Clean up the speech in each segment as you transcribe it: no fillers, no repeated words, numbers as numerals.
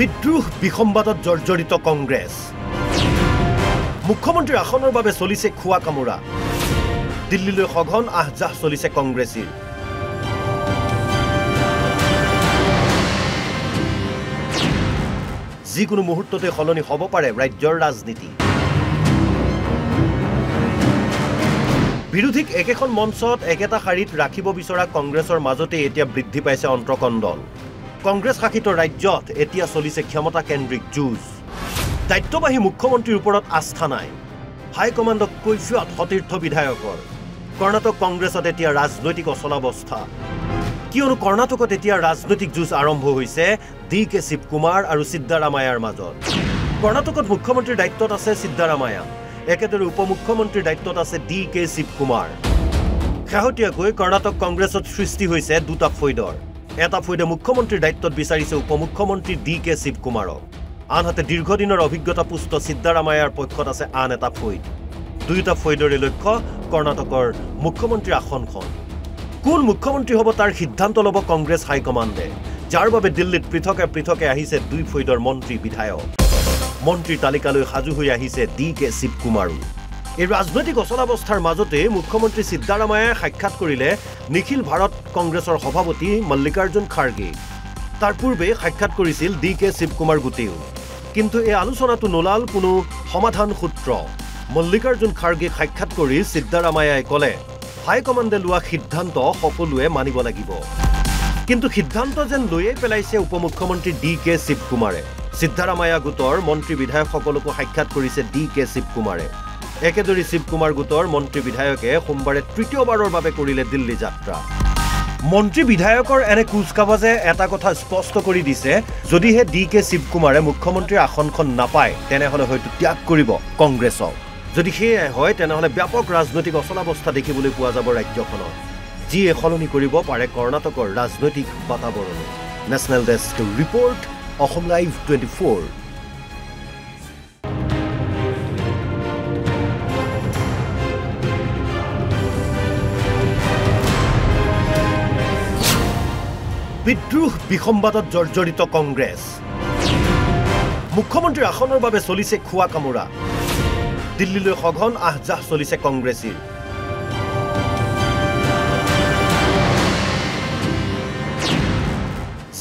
বিদ্ৰোহ বিসম্বাদত জৰ্জৰিত কংগ্ৰেছ মুখ্যমন্ত্ৰীৰ আসনৰ বাবে চলিছে খোৱা কামোৰা দিল্লীলৈ সঘন আহজাহ চলিছে কংগ্ৰেছীৰ যিকোনো মুহূৰ্ততে সলনি হ'ব পাৰে ৰাজ্যৰ ৰাজনীতি বিৰোধীক একেখন মঞ্চত একেটা শাৰীত ৰাখিব বিচৰা কংগ্ৰেছৰ মাজতে এতিয়া বৃদ্ধি পাইছে অন্তকণ্ডল কংগ্ৰেছ শাসিত ৰাজ্যত এতিয়া চলিছে ক্ষমতা কেন্দ্ৰিক যুঁজ দায়িত্ববাহী মুখ্যমন্ত্ৰীৰ ওপৰত আস্থা নাই হাইকমাণ্ডক কৈফিয়ত সতীৰ্থ বিধায়কৰ কৰ্ণাটক কংগ্ৰেছত এতিয়া ৰাজনৈতিক অচলাৱস্থা কিয়নো কৰ্ণাটকত এতিয়া ৰাজনৈতিক যুঁজ আৰম্ভ হৈছে ডি.কে. শিৱকুমাৰ আৰু সিদ্ধাৰামায়াৰ মাজত কৰ্ণাটকত মুখ্যমন্ত্ৰীৰ দায়িত্বত আছে সিদ্ধাৰামায়া একেদৰে উপমুখ্যমন্ত্ৰীৰ দায়িত্বত আছে ডি.কে. শিৱকুমাৰ শেহতীয়াকৈ কৰ্ণাটক কংগ্ৰেছত সৃষ্টি হৈছে দুটা ফৈদৰ এটা ফৈদে মুখ্যমন্ত্ৰীৰ দায়িত্বত বিচাৰিছে উপমুখ্যমন্ত্ৰী ডি.কে. শিৱকুমাৰক আনহাতে দীৰ্ঘদিনৰ অভিজ্ঞতাপুষ্ট সিদ্ধাৰামায়াৰ পক্ষত আছে আন এটা ফৈদ দুয়োটা ফৈদৰে লক্ষ্য কৰ্ণাটকৰ মুখ্যমন্ত্ৰীৰ আসনখন কোন মুখ্যমন্ত্ৰী হ'ব তাৰ সিদ্ধান্ত ল'ব কংগ্ৰেছ হাইকমাণ্ডে যাৰ বাবে দিল্লীত পৃথকে আহিছে দুই ফৈদৰ মন্ত্ৰী বিধায়ক মন্ত্ৰীৰ তালিকালৈ সাজু হৈ আহিছে ডি.কে. শিৱকুমাৰো এই ৰাজনৈতিক অচলাৱস্থাৰ মাজতে মুখ্যমন্ত্ৰী সিদ্ধাৰামায়াই সাক্ষাৎ কৰিলে নিখিল ভাৰত কংগ্ৰেছৰ সভাপতি মল্লিকাৰ্জুন খাৰ্গে তাৰ পূৰ্বে সাক্ষাৎ কৰিছিল ডি.কে. শিৱকুমাৰ গোটেও কিন্তু এই আলোচনাটো নোলাল কোনো সমাধান সূত্ৰ মল্লিকাৰ্জুন খাৰ্গেক সাক্ষাৎ কৰি সিদ্ধাৰামায়াই ক'লে হাইকমাণ্ডে লোৱা সিদ্ধান্ত সকলোৱে মানিব লাগিব কিন্তু সিদ্ধান্ত যেন লৈয়ে পেলাইছে উপমুখ্যমন্ত্ৰী ডি.কে. শিৱকুমাৰে সিদ্ধাৰামায়া গোটৰ মন্ত্ৰী বিধায়কসকলকো সাক্ষাৎ কৰিছে ডি.কে. শিৱকুমাৰে একেদৰে শিৱকুমাৰ গোটৰ মন্ত্ৰী বিধায়কে সোমবাৰে তৃতীয়বাৰৰ বাবে কৰিলে দিল্লী যাত্ৰা মন্ত্ৰী বিধায়কৰ এনে কুচকাৱাজে এটা কথা স্পষ্ট কৰি দিছে যদিহে ডি.কে. শিৱকুমাৰে মুখ্যমন্ত্ৰীৰ আসনখন নাপায় তেনেহ'লে হয়তো ত্যাগ কৰিব কংগ্ৰেছক যদি সেয়াই হয় তেনেহ'লে ব্যাপক ৰাজনৈতিক অচলাৱস্থা দেখিবলৈ পোৱা যাব ৰাজ্যখনত যিয়ে সলনি কৰিব পাৰে কৰ্ণাটকৰ ৰাজনৈতিক বাতাবৰণ national desk report Assam live 24 বিদ্ৰোহ বিসম্বাদত জৰ্জৰিত কংগ্ৰেছ মুখ্যমন্ত্ৰীৰ আসনৰ বাবে চলিছে খোৱা কামোৰা দিল্লীলৈ সঘন আহজাহ চলিছে কংগ্ৰেছীৰ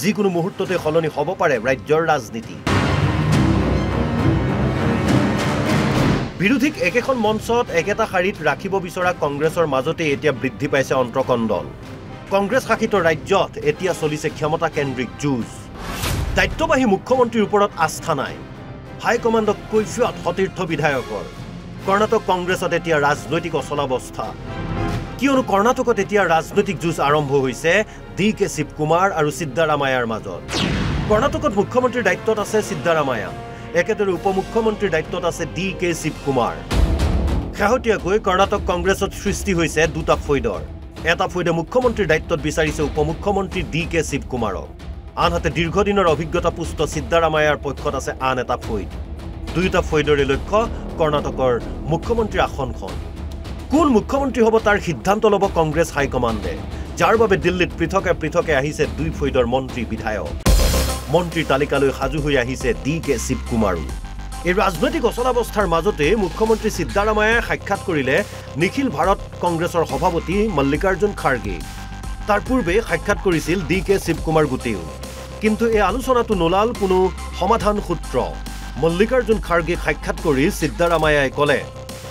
যিকোনো মুহূৰ্ততে সলনি হ'ব পাৰে ৰাজ্যৰ ৰাজনীতি বিৰোধীক একেখন মঞ্চত একেটা শাৰীত ৰাখিব বিচৰা কংগ্ৰেছৰ মাজতে এতিয়া বৃদ্ধি পাইছে অন্তকণ্ডল কংগ্ৰেছ শাসিত ৰাজ্যত এতিয়া চলিছে ক্ষমতা কেন্দ্ৰিক যুঁজ দায়িত্ববাহী মুখ্যমন্ত্ৰীৰ ওপৰত আস্থা নাই হাইকমাণ্ডক কৈফিয়ত সতীৰ্থ বিধায়কৰ কৰ্ণাটক কংগ্ৰেছত এতিয়া ৰাজনৈতিক অচলাৱস্থা কিয়নো কৰ্ণাটকত এতিয়া ৰাজনৈতিক যুঁজ আৰম্ভ হৈছে ডি.কে. শিৱকুমাৰ আৰু সিদ্ধাৰামায়াৰ মাজত কৰ্ণাটকত মুখ্যমন্ত্ৰীৰ দায়িত্বত আছে সিদ্ধাৰামায়া একেদৰে উপমুখ্যমন্ত্ৰীৰ দায়িত্বত আছে ডি.কে. শিৱকুমাৰ শেহতীয়াকৈ কৰ্ণাটক কংগ্ৰেছত সৃষ্টি হৈছে দুটা ফৈদৰ এটা ফৈদে মুখ্যমন্ত্ৰীৰ দায়িত্বত বিচাৰিছে উপমুখ্যমন্ত্ৰী ডি.কে. শিৱকুমাৰক আনহাতে দীৰ্ঘদিনৰ অভিজ্ঞতাপুষ্ট সিদ্ধাৰামায়াৰ পক্ষত আছে আন এটা ফৈদ দুয়োটা ফৈদৰে লক্ষ্য কৰ্ণাটকৰ মুখ্যমন্ত্ৰীৰ আসনখন কোন মুখ্যমন্ত্ৰী হ'ব তাৰ সিদ্ধান্ত ল'ব কংগ্ৰেছ হাইকমাণ্ডে যাৰ বাবে দিল্লীত পৃথকে আহিছে দুই ফৈদৰ মন্ত্ৰী বিধায়ক মন্ত্ৰীৰ তালিকালৈ সাজু হৈ আহিছে ডি.কে. শিৱকুমাৰো এই ৰাজনৈতিক অচলাৱস্থাৰ মাজতে মুখ্যমন্ত্ৰী সিদ্ধাৰামায়াই সাক্ষাৎ কৰিলে নিখিল ভাৰত কংগ্ৰেছৰ সভাপতি মল্লিকাৰ্জুন খাৰ্গে তাৰ পূৰ্বে সাক্ষাৎ কৰিছিল ডি.কে. শিৱকুমাৰ গোটেও কিন্তু এই আলোচনাটো নোলাল কোনো সমাধান সূত্ৰ মল্লিকাৰ্জুন খাৰ্গেক সাক্ষাৎ কৰি সিদ্ধাৰামায়াই ক'লে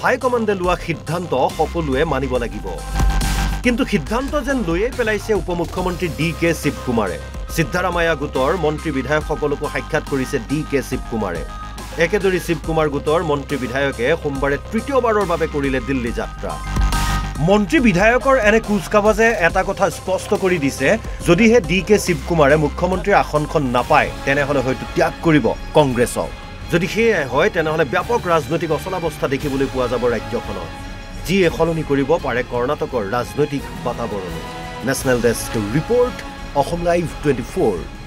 হাইকমাণ্ডে লোৱা সিদ্ধান্ত সকলোৱে মানিব লাগিব কিন্তু সিদ্ধান্ত যেন লৈয়ে পেলাইছে উপমুখ্যমন্ত্ৰী ডি.কে. শিৱকুমাৰে সিদ্ধাৰামায়া গোটৰ মন্ত্ৰী বিধায়কসকলকো সাক্ষাৎ কৰিছে ডি.কে. শিৱকুমাৰে একেদৰে শিৱকুমাৰ গোটৰ মন্ত্ৰী বিধায়কে সোমবাৰে তৃতীয়বাৰৰ বাবে কৰিলে দিল্লী যাত্ৰা মন্ত্ৰী বিধায়কৰ এনে কুচকাৱাজে এটা কথা স্পষ্ট কৰি দিছে যদিহে ডি.কে. শিৱকুমাৰে মুখ্যমন্ত্ৰীৰ আসনখন নাপায় তেনেহ'লে হয়তো ত্যাগ কৰিব কংগ্ৰেছক যদি সেয়াই হয় তেনেহ'লে ব্যাপক ৰাজনৈতিক অচলাৱস্থা দেখিবলৈ পোৱা যাব ৰাজ্যখনত যিয়ে সলনি কৰিব পাৰে কৰ্ণাটকৰ ৰাজনৈতিক বাতাবৰণ national desk report Assam live 24